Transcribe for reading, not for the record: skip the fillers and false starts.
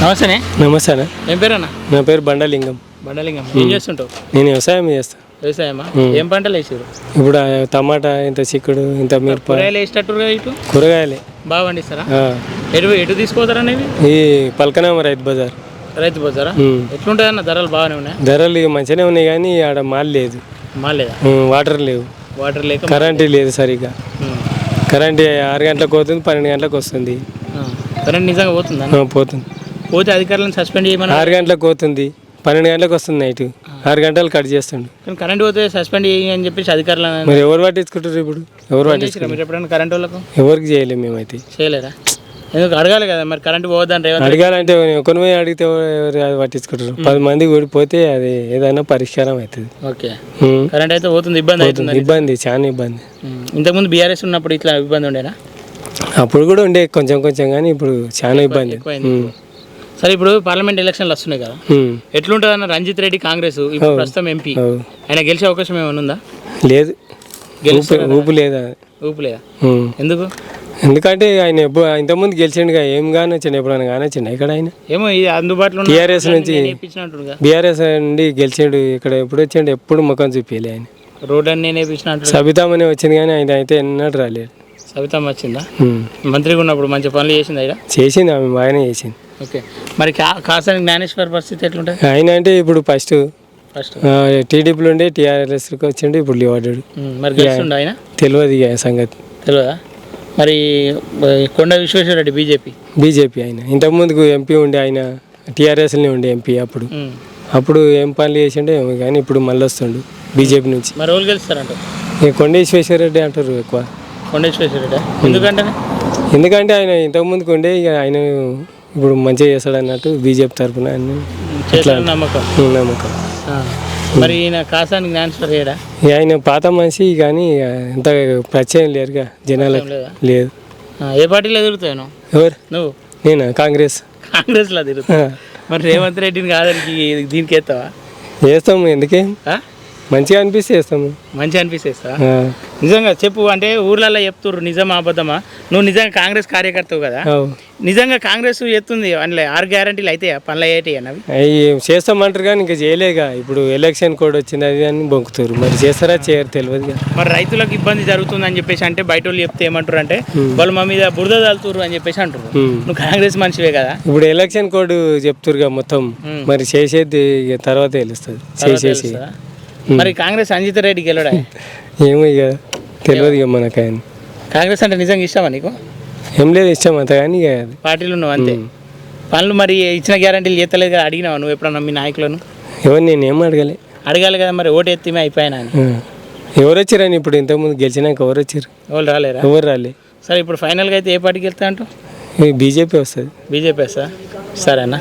నమస్తే. నమస్తే అన్న. ఏం పేరు అన్న? నా పేరు బండలింగం. బండలింగం. ఏం చేస్తుంటావు? నేను వ్యవసాయం చేస్తాను. వ్యవసాయమా? ఏం పంటలు వేసారు? ఇప్పుడు టమాటా, ఇంత చిక్కుడు, ఇంత మిరప, కూరగాయలు వేసేటట్టుగా ఇటు కూరగాయలే బాగా పండిస్తారా? ఎటు తీసుకోతారా అనేవి? ఈ పల్కనామ రైతు బజార్. రైతు బజారా? ఎట్లుంటుంది అన్న? ధరలు బాగానే ఉన్నాయి? ధరలు మంచిగానే ఉన్నాయి కానీ ఆడ మాల్ లేదు, మాలేదా? వాటర్ లేవు, వాటర్ లేక కరెంటు లేదు సరిగ్గా. కరెంట్ 6 గంటలకు పోతుంది, 12 గంటలకు వస్తుంది. కరెంట్ నిజంగా పోతుందా? పోతుంది. పోతే అధికారులను సస్పెండ్ చేయమని. 6 గంటలకు పోతుంది, 12 గంటలకు వస్తుంది నైట్. 6 గంటలు కట్ చేస్తుండు. కానీ కరెంట్ పోతే సస్పెండ్ చేయని చెప్పేసి అధికారులను. మరి ఎవరు పట్టించుకుంటారు? ఇప్పుడు ఎవరు పట్టించుకుంటారు? మీరు ఎప్పుడైనా కరెంట్ వాళ్ళకు ఎవరికి చేయలేము మేమైతే. చేయలేరా? ఎందుకు అడగాలి కదా మరి, కరెంట్ పోవద్దని. అడగాలంటే ఒకరి అడిగితే ఎవరు పట్టించుకుంటారు? 10 మంది కూడిపోతే అది ఏదైనా పరిష్కారం అవుతుంది. ఓకే. కరెంట్ అయితే పోతుంది, ఇబ్బంది అవుతుంది. ఇబ్బంది, చాలా ఇబ్బంది. ఇంతకుముందు బీఆర్ఎస్ ఉన్నప్పుడు ఇట్లా ఇబ్బంది ఉండేనా? అప్పుడు కూడా ఉండే కొంచెం కొంచెం, కానీ ఇప్పుడు చాలా ఇబ్బంది. సరే, ఇప్పుడు పార్లమెంట్ ఎలక్షన్లు వస్తున్నాయి కదా, ఎట్లుంటుంది అన్న? రంజిత్ రెడ్డి కాంగ్రెస్, ఇప్పుడు ప్రస్తుతం ఎంపీ, ఆయన గెలిచే అవకాశం ఏమైనా ఉందా? లేదు, ఊపు లేదా? ఊపు లేదా? ఎందుకు? ఎందుకంటే ఆయన ఇంతకుముందు గెలిచిండుగా, ఏం కానొచ్చిండు, ఎప్పుడైనా కానొచ్చిండు ఇక్కడ ఆయన? ఏమో అందుబాటులో టీఆర్ఎస్ నుంచి, బీఆర్ఎస్ నుండి గెలిచిండు. ఇక్కడ ఎప్పుడు వచ్చిండు, ఎప్పుడు ముఖం చూపించలే ఆయన. రోడ్ అన్ని నేర్పించినట్టు. సబితామనే వచ్చింది కానీ ఆయన అయితే ఎన్నట్టు రాలేదు. సబితమ్మ వచ్చిందా? మంత్రిగా ఉన్నప్పుడు మంచి పనులు చేసింది ఆయన. చేసింది, ఆమె బాగానే చేసింది. ఓకే. మరి కాసాని జ్ఞానేశ్వర్ పరిస్థితి ఎట్లుంటుంది? ఆయన అంటే ఇప్పుడు ఫస్ట్ టీడీపీలో ఉండే టీఆర్ఎస్కి వచ్చిండు, ఇప్పుడు లీవాడాడు. మరి గెలుస్తుండ ఆయన? తెలియదు ఇక సంగతి. తెలియదా? మరి కొండ విశ్వేశ్వరరెడ్డి బీజేపీ ఆయన ఇంతకుముందుకు ఎంపీ ఉండే, ఆయన టీఆర్ఎస్లోనే ఉండే ఎంపీ. అప్పుడు ఏం పనులు చేసిండే ఏమో కానీ ఇప్పుడు మళ్ళీ వస్తుండు బీజేపీ నుంచి. మరి రోజులు గెలుస్తారంట? కొండ విశ్వేశ్వరరెడ్డి అంటారు ఎక్కువ. కొండ విశ్వేశ్వరరెడ్డి ఎందుకంటే ఆయన ఇంతకుముందుకు ఉండే, ఇక ఆయన ఇప్పుడు మంచిగా చేస్తాడు అన్నట్టు బీజేపీ తరఫున నమ్మకం. మరి ఈయన కాసాని జ్ఞానేశ్వర్ ఏడా? ఆయన పాత మనిషి కానీ ఎంత పరిచయం లేరుగా జనాలకు. లేదు. ఏ పార్టీలో తిరుగుతాను? ఎవరు? నువ్వు? నేనా? కాంగ్రెస్లో తిరుగుతా. మరి రేవంత్ రెడ్డిని కాదని దీనికి వేస్తావా? వేస్తాము, ఎందుకే? మంచిగా అనిపిస్తే వేస్తాము. మంచిగా అనిపిస్తేస్తా? నిజంగా చెప్పు, అంటే ఊర్లలో చెప్తుర్రు, నిజమా అబద్ధమా? నువ్వు నిజంగా కాంగ్రెస్ కార్యకర్తవు కదా, నిజంగా కాంగ్రెస్ ఎత్తుంది అందులో 6 గ్యారంటీలు అయితే పనులు అయ్యేటి అన్నవి? అవి చేస్తామంటారు కానీ ఇంకా చేయలేగా. ఇప్పుడు ఎలక్షన్ కోడ్ వచ్చింది, అది అని బొంకుతారు. మరి చేస్తారా చేయరు తెలియదు. మరి రైతులకు ఇబ్బంది జరుగుతుంది అని చెప్పేసి అంటే బయట వాళ్ళు చెప్తే ఏమంటారు అంటే, వాళ్ళు మా మీద బురద తలుతురు అని చెప్పేసి అంటారు. నువ్వు కాంగ్రెస్ మనిషివే కదా. ఇప్పుడు ఎలక్షన్ కోడ్ చెప్తురుగా మొత్తం, మరి చేసేది తర్వాత తెలుస్తుంది. చేసేసి మరి కాంగ్రెస్ రంజిత్ రెడ్డి గెలడా? ఏమో ఇక తెలియదు ఇక మనకు. ఆయన కాంగ్రెస్ అంటే నిజంగా ఇష్టమా నీకు? ఏం లేదు, ఇష్టం అంత కానీ ఇక పార్టీలు ఉన్నావు అంతే. పనులు మరి ఇచ్చిన గ్యారంటీలు చేస్తలేదు కదా, అడిగినావా నువ్వు ఎప్పుడన్నా మీ నాయకులను? ఎవరు? నేనేం అడగాలి కదా. మరి ఓటు ఎత్తిమే అయిపోయినా అని. ఎవరు వచ్చారని ఇప్పుడు ఇంతకుముందు గెలిచినాక ఎవరు వచ్చారు? ఎవరు రాలేరా? ఎవరు రాలే. సరే, ఇప్పుడు ఫైనల్గా అయితే ఏ పార్టీకి వెళ్తా అంటూ? బీజేపీ వస్తుంది. బీజేపీ వస్తా? సరేనా?